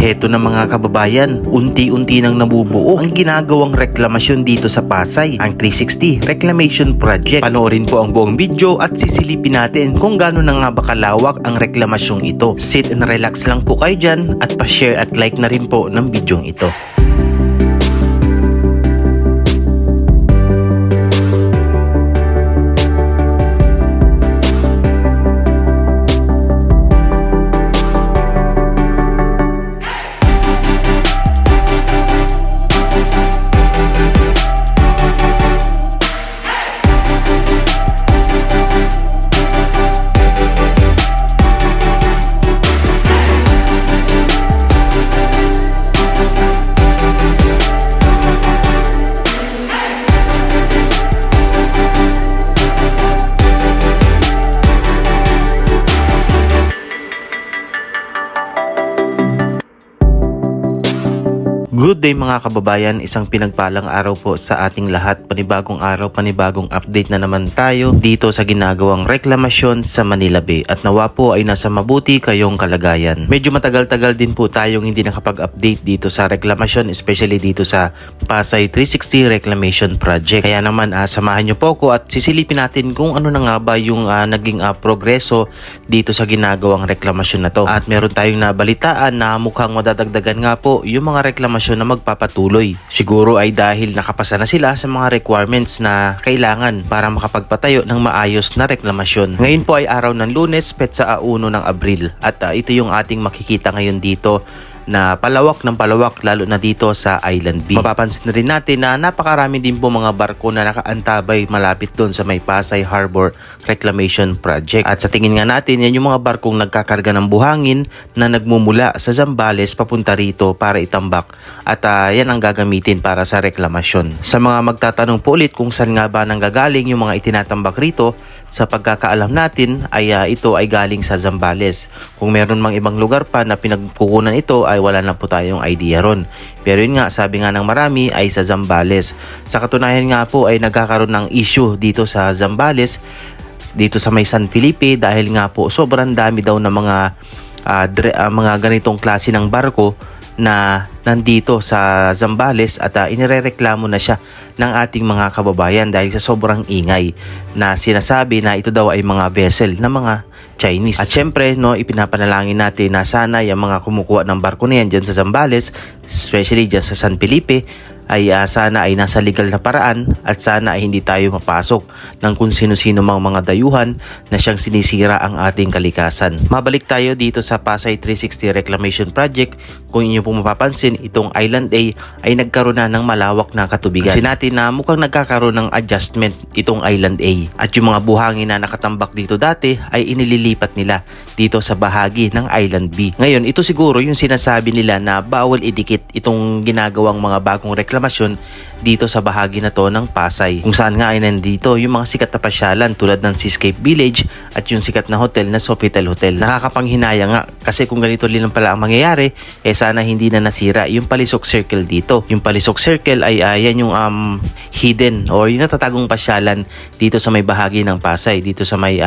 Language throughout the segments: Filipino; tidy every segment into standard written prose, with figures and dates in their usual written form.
Heto na mga kababayan, unti-unti nang nabubuo ang ginagawang reklamasyon dito sa Pasay, ang 360 Reclamation Project. Panoorin po ang buong video at sisilipin natin kung gaano na nga ba kalawak ang reklamasyong ito. Sit and relax lang po kayo dyan at pa-share at like na rin po ng bidyong ito. Good day mga kababayan, isang pinagpalang araw po sa ating lahat. Panibagong araw, panibagong update na naman tayo dito sa ginagawang reklamasyon sa Manila Bay. At nawa po ay nasa mabuti kayong kalagayan. Medyo matagal-tagal din po tayong hindi nakapag-update dito sa reklamasyon, especially dito sa Pasay 360 Reclamation Project. Kaya naman samahan nyo po ko at sisilipin natin kung ano na nga ba yung naging progreso dito sa ginagawang reklamasyon na to. At meron tayong nabalitaan na mukhang madadagdagan nga po yung mga reklamasyon na magpapatuloy. Siguro ay dahil nakapasa na sila sa mga requirements na kailangan para makapagpatayo ng maayos na reklamasyon. Ngayon po ay araw ng Lunes, petsa 1 ng Abril at ito yung ating makikita ngayon dito na palawak ng palawak lalo na dito sa Island B. Mapapansin na rin natin na napakarami din po mga barko na nakaantabay malapit doon sa may Pasay Harbor Reclamation Project. At sa tingin nga natin, yan yung mga barkong nagkakarga ng buhangin na nagmumula sa Zambales papunta rito para itambak. At yan ang gagamitin para sa reklamasyon. Sa mga magtatanong po ulit kung saan nga ba nanggagaling yung mga itinatambak rito, sa pagkakaalam natin ay ito ay galing sa Zambales. Kung meron mang ibang lugar pa na pinagkukunan ito ay wala na po tayong idea ron. Pero yun nga, sabi nga ng marami ay sa Zambales. Sa katunayan nga po ay nagkakaroon ng issue dito sa Zambales, dito sa may San Felipe, dahil nga po sobrang dami daw ng mga ganitong klase ng barko na nandito sa Zambales at inirereklamo na siya ng ating mga kababayan dahil sa sobrang ingay na sinasabi na ito daw ay mga vessel na mga Chinese. At syempre, ipinapanalangin natin na sana yung mga kumukuha ng barko na yan dyan sa Zambales, especially dyan sa San Felipe, ay sana ay nasa legal na paraan at sana ay hindi tayo mapasok ng kung sino-sino mga dayuhan na siyang sinisira ang ating kalikasan. Mabalik tayo dito sa Pasay 360 Reclamation Project. Kung inyo po mapapansin, itong Island A ay nagkaroon na ng malawak na katubigan. Kasi natin na mukhang nagkakaroon ng adjustment itong Island A. At yung mga buhangin na nakatambak dito dati ay inililipat nila dito sa bahagi ng Island B. Ngayon, ito siguro yung sinasabi nila na bawal idikit itong ginagawang mga bagong reklamasyon dito sa bahagi na to ng Pasay, kung saan nga ay nandito yung mga sikat na pasyalan tulad ng Seascape Village at yung sikat na hotel na Sofitel Hotel. Nakakapanghinaya nga kasi kung ganito lang pala ang mangyayari, sana hindi na nasira yung Palisok Circle dito. Yung Palisok Circle ay yan yung hidden or yung natatagong pasyalan dito sa may bahagi ng Pasay, dito sa may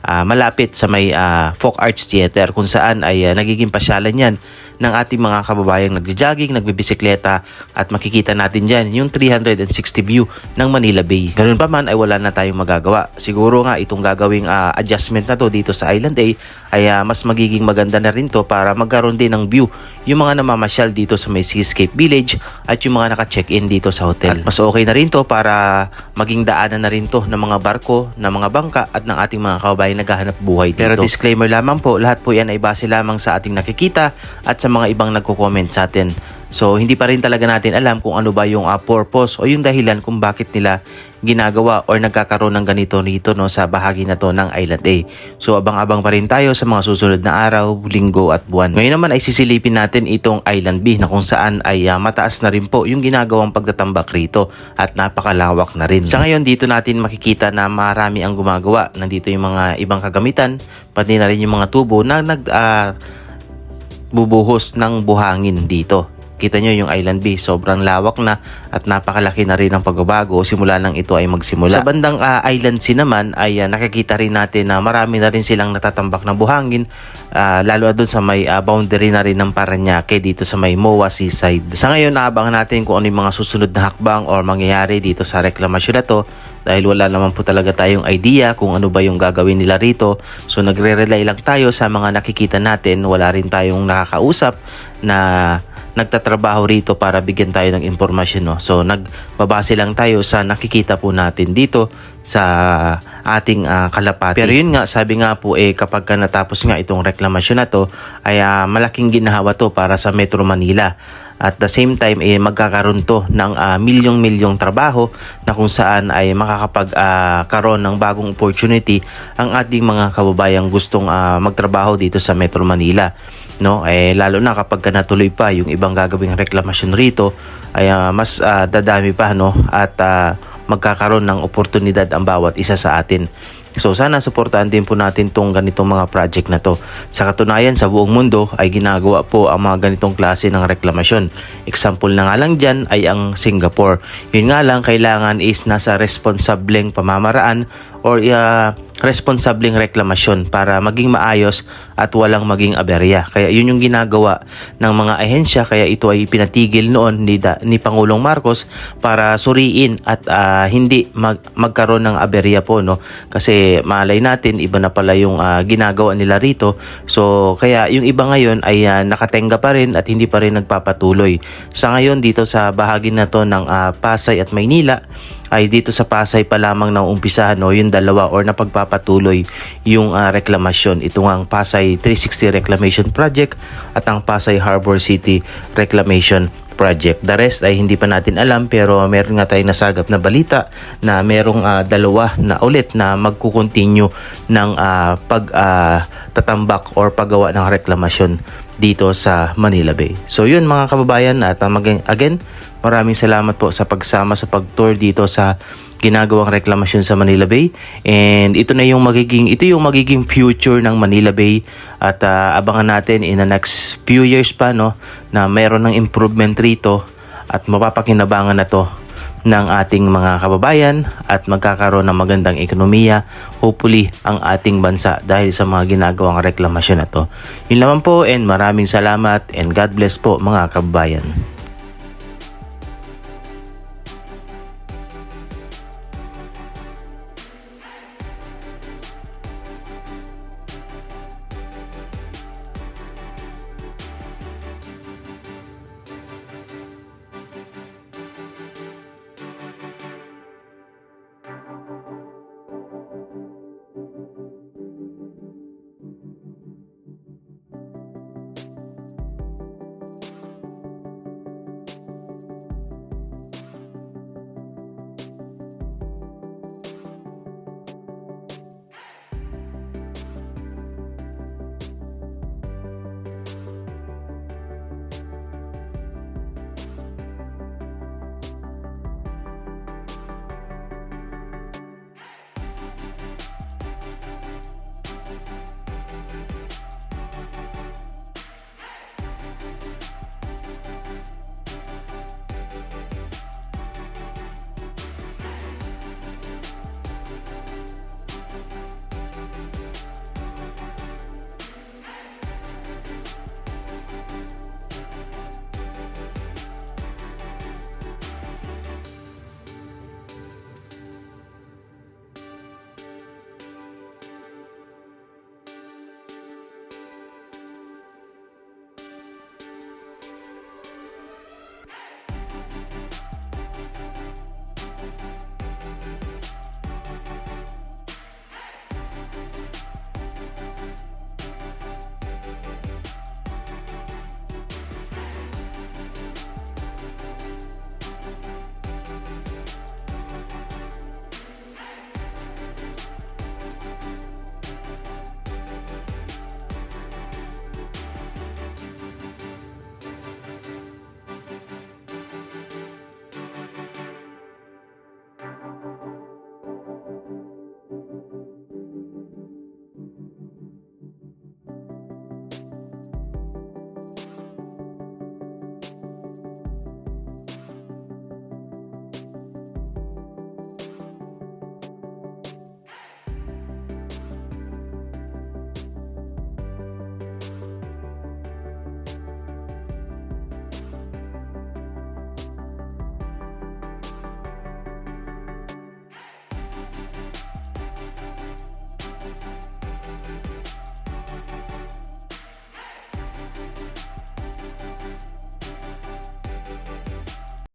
malapit sa may Folk Arts Theater, kung saan ay nagiging pasyalan yan ng ating mga kababayang nagja-jogging, nagbibisikleta, at makikita natin dyan yung 360 view ng Manila Bay. Ganun pa man ay wala na tayong magagawa. Siguro nga itong gagawing adjustment na to dito sa Island A ay mas magiging maganda na rin to para magkaroon din ng view yung mga namamasyal dito sa may Seascape Village at yung mga naka-check-in dito sa hotel. At mas okay na rin to para maging daanan na rin to ng mga barko, ng mga bangka at ng ating mga kababayang naghahanap buhay dito. Pero disclaimer lamang po, lahat po yan ay base lamang sa ating nakikita at sa mga ibang nagko-comment sa atin. So hindi pa rin talaga natin alam kung ano ba yung purpose o yung dahilan kung bakit nila ginagawa or nagkakaroon ng ganito rito sa bahagi na to ng Island A. So abang-abang pa rin tayo sa mga susunod na araw, linggo at buwan. Ngayon naman ay sisilipin natin itong Island B na kung saan ay mataas na rin po yung ginagawang pagtatambak rito at napakalawak na rin. Sa ngayon dito natin makikita na marami ang gumagawa. Nandito yung mga ibang kagamitan, pati na rin yung mga tubo na bubuhos ng buhangin dito. Kita nyo yung Island Bay, sobrang lawak na at napakalaki na rin ang pagbabago simula nang ito ay magsimula. Sa bandang Island Sea naman ay nakikita rin natin na marami na rin silang natatambak na buhangin, lalo doon sa may boundary na rin ng Parañaque dito sa may MOA Seaside. Sa ngayon, naabangan natin kung ano yung mga susunod na hakbang or mangyayari dito sa reklamasyon na to, dahil wala naman po talaga tayong idea kung ano ba yung gagawin nila rito. So nagre-rely lang tayo sa mga nakikita natin, wala rin tayong nakakausap na nagtatrabaho rito para bigyan tayo ng impormasyon, no? So nagbabase lang tayo sa nakikita po natin dito sa ating kalapati. Pero yun nga, sabi nga po kapag natapos nga itong reklamasyon na to ay malaking ginhawa to para sa Metro Manila. At the same time, magkakaroon to ng milyong-milyong trabaho na kung saan ay makakapagkaroon ng bagong opportunity ang ating mga kababayang gustong magtrabaho dito sa Metro Manila. No, lalo na kapag natuloy pa yung ibang gagawing reklamasyon rito ay mas dadami pa, no, at magkakaroon ng oportunidad ang bawat isa sa atin. So sana suportahan din po natin tong ganitong mga project na to. Sa katunayan, sa buong mundo ay ginagawa po ang mga ganitong klase ng reklamasyon. Example na nga lang dyan ay ang Singapore. Yun nga lang, kailangan is nasa responsableng pamamaraan or responsableng reklamasyon para maging maayos at walang maging aberya. Kaya yun yung ginagawa ng mga ahensya, kaya ito ay pinatigil noon ni Pangulong Marcos para suriin at hindi magkaroon ng aberya po, no? Kasi malay natin iba na pala yung ginagawa nila rito. So kaya yung iba ngayon ay nakatenga pa rin at hindi pa rin nagpapatuloy. Sa ngayon dito sa bahagi na to ng Pasay at Maynila ay dito sa Pasay pa lamang na umpisahan, no, yung dalawa or napagpapatuloy yung reklamasyon. Ito nga ang Pasay 360 Reclamation Project at ang Pasay Harbor City Reclamation Project. The rest ay hindi pa natin alam, pero meron nga tayong nasagap na balita na merong dalawa na ulit na magkukontinue ng pagtatambak or paggawa ng reklamasyon dito sa Manila Bay. So yun mga kababayan, at again, maraming salamat po sa pagsama sa pag-tour dito sa ginagawang reklamasyon sa Manila Bay. And ito yung magiging future ng Manila Bay, at abangan natin in the next few years pa, no, na mayroon ng improvement rito at mapapakinabangan na to ng ating mga kababayan at magkakaroon ng magandang ekonomiya, hopefully, ang ating bansa dahil sa mga ginagawang reklamasyon na to. Yun naman po, and maraming salamat and God bless po mga kababayan.